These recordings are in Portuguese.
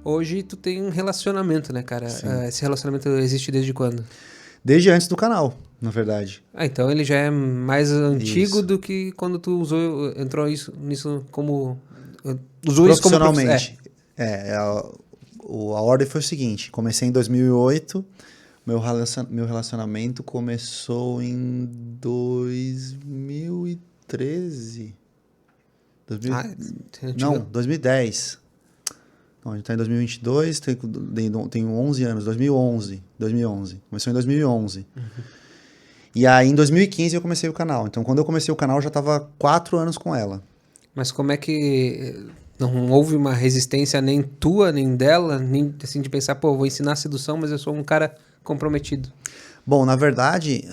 Hoje tu tem um relacionamento, né, cara? Esse relacionamento existe desde quando? Desde antes do canal, na verdade. Então ele já é mais antigo Isso. do que quando tu entrou nisso como... Usou isso como Profissionalmente. A ordem foi o seguinte, comecei em 2008, meu relacionamento começou em 2013. Não, 2010. Não, a gente tá em 2022, tenho 11 anos, 2011. Começou em 2011. E aí, em 2015, eu comecei o canal. Então, quando eu comecei o canal, eu já tava 4 anos com ela. Mas como é que não houve uma resistência nem tua, nem dela, nem assim de pensar, pô, vou ensinar sedução, mas eu sou um cara comprometido? Bom, na verdade,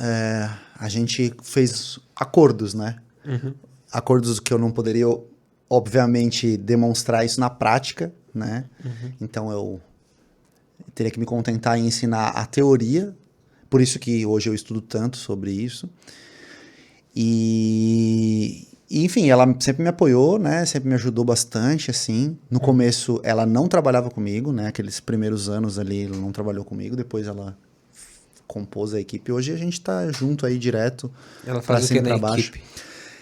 a gente fez acordos, né? Acordos que eu não poderia, obviamente, demonstrar isso na prática, né? Então, eu teria que me contentar em ensinar a teoria. Por isso que hoje eu estudo tanto sobre isso. E enfim, ela sempre me apoiou, né? Sempre me ajudou bastante, assim. No começo, ela não trabalhava comigo, né? Aqueles primeiros anos ali, ela não trabalhou comigo. Depois ela compôs a equipe. Hoje a gente tá junto aí direto. Ela faz o que na equipe?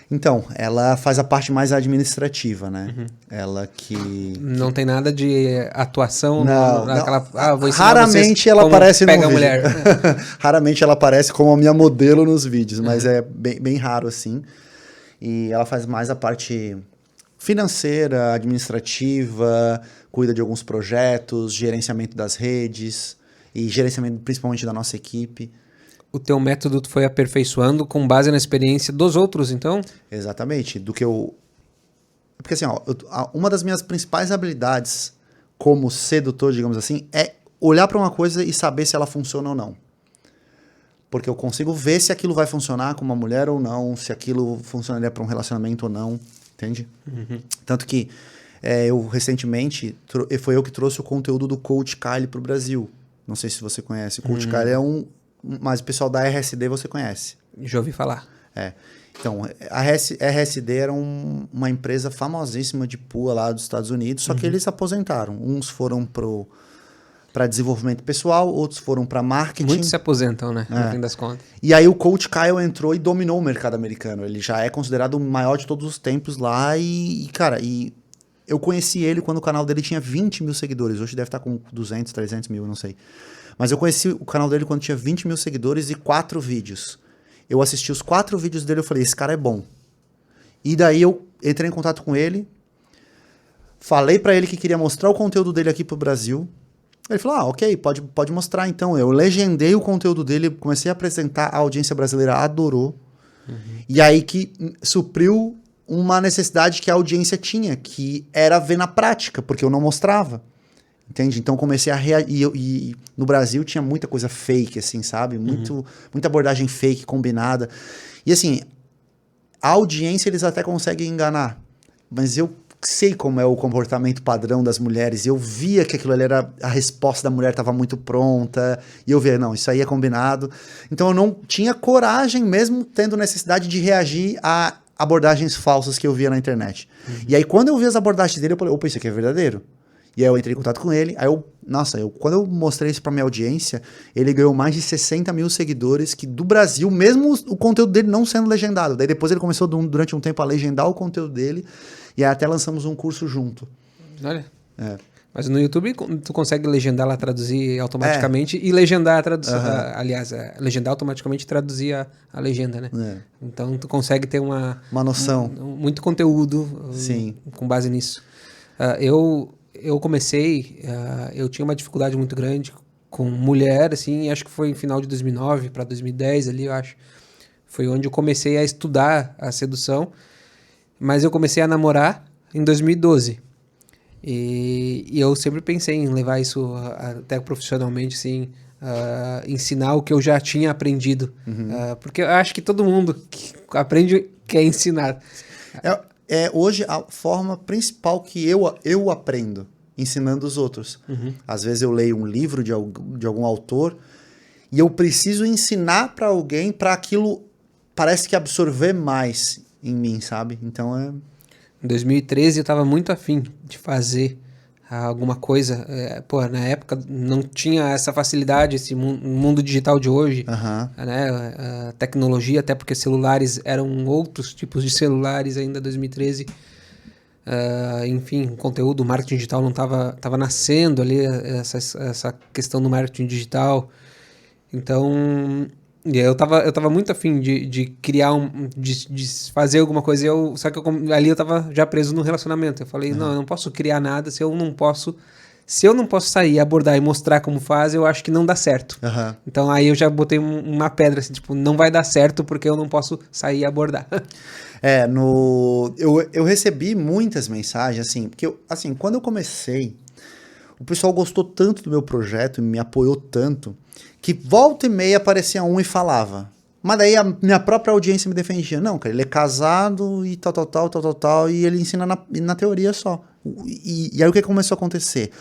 Então, ela faz a parte mais administrativa, né? Ela que... Não tem nada de atuação naquela... Vou ensinar raramente ela aparece no vídeo. A mulher. Raramente ela aparece como a minha modelo nos vídeos, mas é bem raro, assim. E ela faz mais a parte financeira, administrativa, cuida de alguns projetos, gerenciamento das redes e gerenciamento principalmente da nossa equipe. O teu método tu foi aperfeiçoando com base na experiência dos outros, então? Exatamente. Porque assim, uma das minhas principais habilidades como sedutor, digamos assim, é olhar para uma coisa e saber se ela funciona ou não. Porque eu consigo ver se aquilo vai funcionar com uma mulher ou não, se aquilo funcionaria para um relacionamento ou não, entende? Tanto que eu recentemente, foi eu que trouxe o conteúdo do Coach Kyle para o Brasil. Não sei se você conhece. O Coach Kyle mas o pessoal da RSD você conhece. Já ouvi falar. Então, a RSD era uma empresa famosíssima de PUA lá dos Estados Unidos, só que eles aposentaram. Uns foram para desenvolvimento pessoal, outros foram para marketing. Muitos se aposentam, né? No fim das contas. E aí o Coach Kyle entrou e dominou o mercado americano. Ele já é considerado o maior de todos os tempos lá cara, eu conheci ele quando o canal dele tinha 20 mil seguidores. Hoje deve estar com 200, 300 mil, não sei. Mas eu conheci o canal dele quando tinha 20 mil seguidores e 4 vídeos. Eu assisti os 4 vídeos dele e falei, esse cara é bom. E daí eu entrei em contato com ele, falei pra ele que queria mostrar o conteúdo dele aqui pro Brasil. Ele falou, ok, pode mostrar então. Eu legendei o conteúdo dele, comecei a apresentar, a audiência brasileira adorou. E aí que supriu uma necessidade que a audiência tinha, que era ver na prática, porque eu não mostrava. Entende? Então comecei a reagir. E no Brasil tinha muita coisa fake, assim, sabe? Muita abordagem fake, combinada. E assim, a audiência eles até conseguem enganar. Mas eu sei como é o comportamento padrão das mulheres. Eu via que aquilo ali era... A resposta da mulher estava muito pronta. E eu via, não, isso aí é combinado. Então eu não tinha coragem, mesmo tendo necessidade de reagir a abordagens falsas que eu via na internet. E aí quando eu vi as abordagens dele, eu falei, opa, isso aqui é verdadeiro. E aí eu entrei em contato com ele, aí quando eu mostrei isso pra minha audiência, ele ganhou mais de 60 mil seguidores que do Brasil, mesmo o conteúdo dele não sendo legendado. Daí depois ele começou durante um tempo a legendar o conteúdo dele, e aí até lançamos um curso junto. Olha. Mas no YouTube tu consegue legendar lá, traduzir automaticamente e legendar a tradução. Aliás, legendar automaticamente e traduzir a legenda, né? Então tu consegue ter uma noção. Muito conteúdo com base nisso. Eu comecei, eu tinha uma dificuldade muito grande com mulher, assim, acho que foi em final de 2009 para 2010 ali, eu acho. Foi onde eu comecei a estudar a sedução, mas eu comecei a namorar em 2012. E eu sempre pensei em levar isso até profissionalmente, assim, ensinar o que eu já tinha aprendido. Porque eu acho que todo mundo que aprende quer ensinar. Hoje a forma principal que eu aprendo ensinando os outros. Às vezes eu leio um livro de algum autor e eu preciso ensinar para alguém para aquilo parece que absorver mais. em mim, sabe? Então é... Em 2013 eu estava muito afim de fazer alguma coisa. Na época não tinha essa facilidade, esse mundo digital de hoje, né? A tecnologia, até porque celulares eram outros tipos de celulares ainda em 2013. Enfim, o conteúdo, o marketing digital não estava nascendo ali, essa questão do marketing digital. Então, eu tava muito afim de criar de fazer alguma coisa. Só que ali eu tava já preso no relacionamento. Eu falei, não, eu não posso criar nada se eu não posso sair, abordar e mostrar como faz, eu acho que não dá certo. Então aí eu já botei uma pedra, assim, tipo, não vai dar certo porque eu não posso sair e abordar. Eu recebi muitas mensagens, assim, porque quando eu comecei, o pessoal gostou tanto do meu projeto, me apoiou tanto, que volta e meia aparecia um e falava. Mas daí a minha própria audiência me defendia. Não, cara, ele é casado e tal, e ele ensina na teoria só. E aí o que começou a acontecer?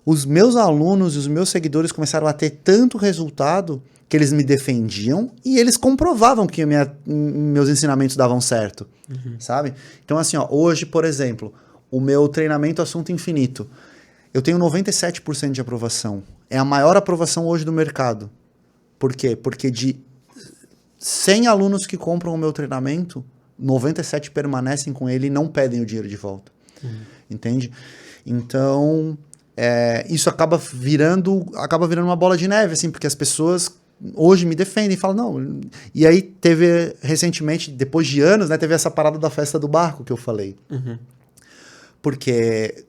Os meus alunos e os meus seguidores começaram a ter tanto resultado que eles me defendiam e eles comprovavam que meus ensinamentos davam certo, sabe? Então assim, hoje, por exemplo, o meu treinamento Assunto Infinito, eu tenho 97% de aprovação. É a maior aprovação hoje do mercado. Por quê? Porque de 100 alunos que compram o meu treinamento, 97 permanecem com ele e não pedem o dinheiro de volta. Entende? Então, isso acaba virando uma bola de neve, assim, porque as pessoas hoje me defendem e falam, não... E aí teve, recentemente, depois de anos, né, teve essa parada da festa do barco que eu falei. Porque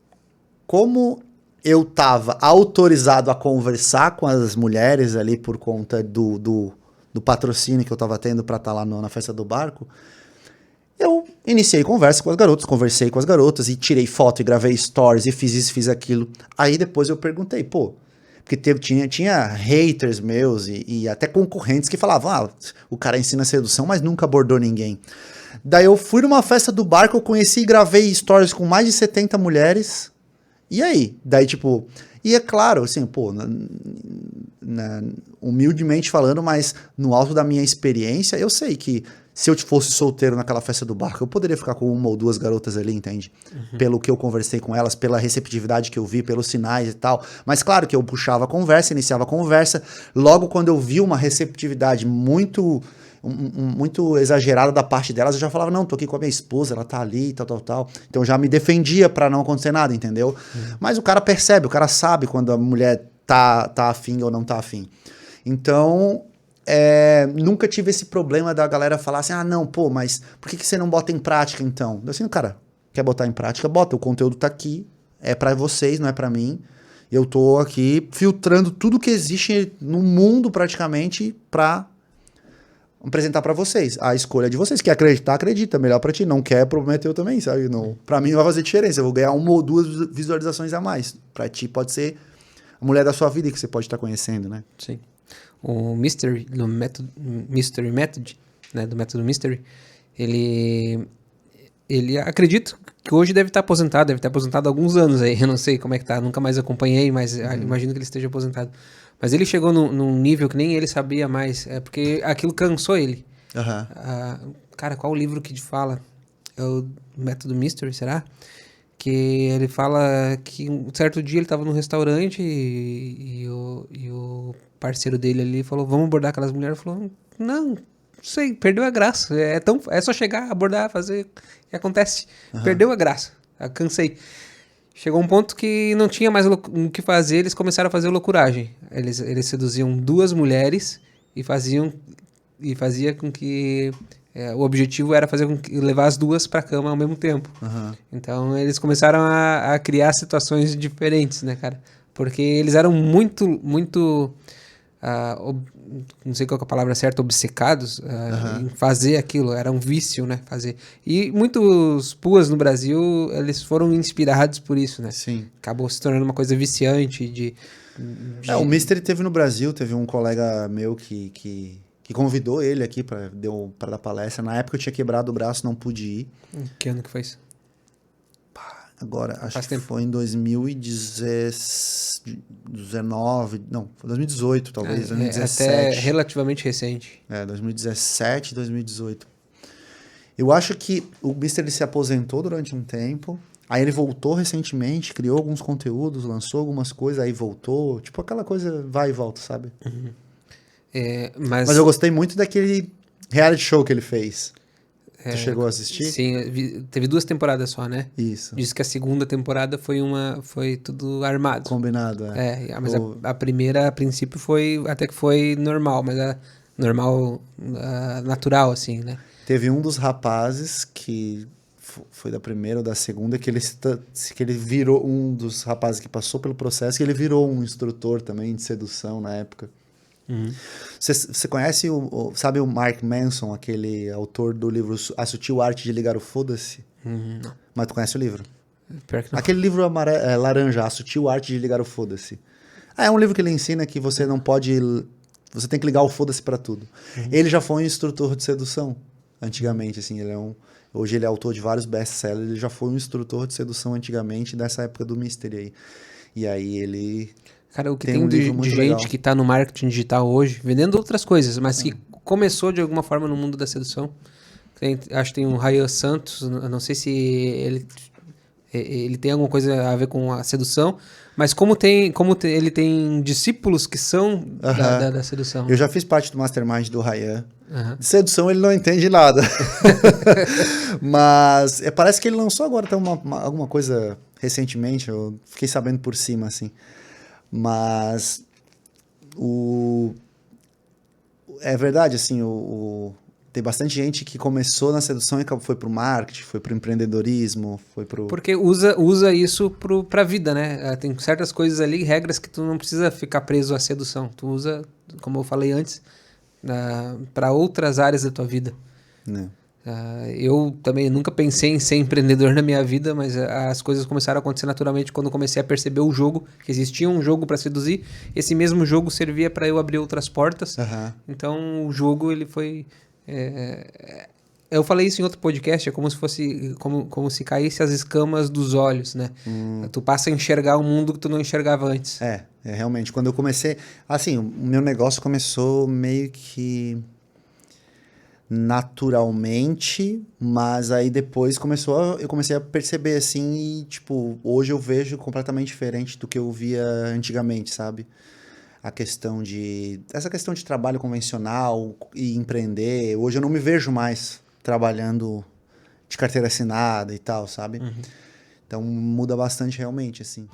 como eu estava autorizado a conversar com as mulheres ali por conta do patrocínio que eu estava tendo para estar lá na festa do barco, eu iniciei conversa com as garotas, conversei com as garotas e tirei foto e gravei stories e fiz isso, fiz aquilo. Aí depois eu perguntei, porque tinha haters meus e até concorrentes que falavam, o cara ensina sedução, mas nunca abordou ninguém. Daí eu fui numa festa do barco, eu conheci e gravei stories com mais de 70 mulheres. E aí? Daí, tipo... E é claro, assim, humildemente falando, mas no alto da minha experiência, eu sei que se eu fosse solteiro naquela festa do barco, eu poderia ficar com uma ou duas garotas ali, entende? Pelo que eu conversei com elas, pela receptividade que eu vi, pelos sinais e tal. Mas claro que eu puxava a conversa, iniciava a conversa. Logo, quando eu vi uma receptividade muito exagerada da parte delas, eu já falava, não, tô aqui com a minha esposa, ela tá ali, tal. Então eu já me defendia pra não acontecer nada, entendeu? Mas o cara percebe, o cara sabe quando a mulher tá afim ou não tá afim. Então, nunca tive esse problema da galera falar assim, não, mas por que você não bota em prática então? Eu assim, cara, quer botar em prática? Bota, o conteúdo tá aqui, é pra vocês, não é pra mim. Eu tô aqui filtrando tudo que existe no mundo praticamente pra apresentar pra vocês. A escolha de vocês. Quer acreditar, acredita. Melhor pra ti. Não quer, problema é teu também, sabe? Não, pra mim não vai fazer diferença. Eu vou ganhar uma ou duas visualizações a mais. Pra ti pode ser a mulher da sua vida que você pode estar conhecendo, né? Sim. O Mystery, do Mystery Method, né? Do método Mystery, ele acredito que hoje deve estar aposentado há alguns anos aí. Eu não sei como é que tá, nunca mais acompanhei, mas imagino que ele esteja aposentado. Mas ele chegou num nível que nem ele sabia mais, porque aquilo cansou ele. Cara, qual o livro que fala? É o Método Mystery, será? Que ele fala que um certo dia ele estava num restaurante e o parceiro dele ali falou, vamos abordar aquelas mulheres. Ele falou, não sei, perdeu a graça. É só chegar, abordar, fazer, e acontece. Perdeu a graça, cansei. Chegou um ponto que não tinha mais o que fazer, eles começaram a fazer loucuragem. Eles seduziam duas mulheres e fazia com que... o objetivo era levar as duas para a cama ao mesmo tempo. Então eles começaram a criar situações diferentes, né, cara? Porque eles eram muito, muito... não sei qual é a palavra certa, obcecados em fazer aquilo, era um vício, né, fazer. E muitos puas no Brasil, eles foram inspirados por isso, né? Sim. Acabou se tornando uma coisa viciante o Mystery teve no Brasil, teve um colega meu que convidou ele aqui para dar palestra. Na época eu tinha quebrado o braço, não pude ir. Que ano que foi isso? Agora, acho que foi em 2019, não, foi 2018 talvez, 2017. Até relativamente recente. 2017, 2018. Eu acho que o Mister ele se aposentou durante um tempo, aí ele voltou recentemente, criou alguns conteúdos, lançou algumas coisas, aí voltou. Tipo, aquela coisa vai e volta, sabe? Uhum. Mas eu gostei muito daquele reality show que ele fez. Tu chegou a assistir? Sim, teve 2 temporadas só, né? Isso. Diz que a segunda temporada foi tudo armado. Combinado, Mas a primeira, a princípio, até que foi normal, mas normal, natural, assim, né? Teve um dos rapazes que foi da primeira ou da segunda, que ele virou um dos rapazes que passou pelo processo, que ele virou um instrutor também de sedução na época. Você conhece, sabe o Mark Manson, aquele autor do livro A Sutil Arte de Ligar o Foda-se? Não. Mas tu conhece o livro? Pior que não. Aquele livro laranja, A Sutil Arte de Ligar o Foda-se. É um livro que ele ensina que você não pode... Você tem que ligar o foda-se pra tudo. Ele já foi um instrutor de sedução, antigamente, assim, hoje ele é autor de vários best-sellers, ele já foi um instrutor de sedução antigamente, dessa época do Mystery aí. E aí ele... Cara, o que tem de gente legal. Que tá no marketing digital hoje, vendendo outras coisas, mas que começou de alguma forma no mundo da sedução. Acho que tem um Ryan Santos, não sei se ele tem alguma coisa a ver com a sedução, mas ele tem discípulos que são da sedução. Eu já fiz parte do mastermind do Ryan. De sedução ele não entende nada. Mas parece que ele lançou agora até alguma coisa recentemente, eu fiquei sabendo por cima, assim. Mas é verdade, assim, tem bastante gente que começou na sedução e foi pro marketing, foi pro empreendedorismo, foi pro... Porque usa isso pra vida, né? Tem certas coisas ali, regras que tu não precisa ficar preso à sedução. Tu usa, como eu falei antes, para outras áreas da tua vida. Eu também nunca pensei em ser empreendedor na minha vida, mas as coisas começaram a acontecer naturalmente quando eu comecei a perceber o jogo, que existia um jogo para seduzir. Esse mesmo jogo servia para eu abrir outras portas. Então o jogo ele foi... eu falei isso em outro podcast, é como se fosse como se caísse as escamas dos olhos, né? Tu passa a enxergar um mundo que tu não enxergava antes. Realmente. Quando eu comecei... Assim, o meu negócio começou meio que naturalmente, mas aí depois eu comecei a perceber, assim, e, tipo, hoje eu vejo completamente diferente do que eu via antigamente, sabe? Essa questão de trabalho convencional e empreender, hoje eu não me vejo mais trabalhando de carteira assinada e tal, sabe? Então muda bastante realmente, assim.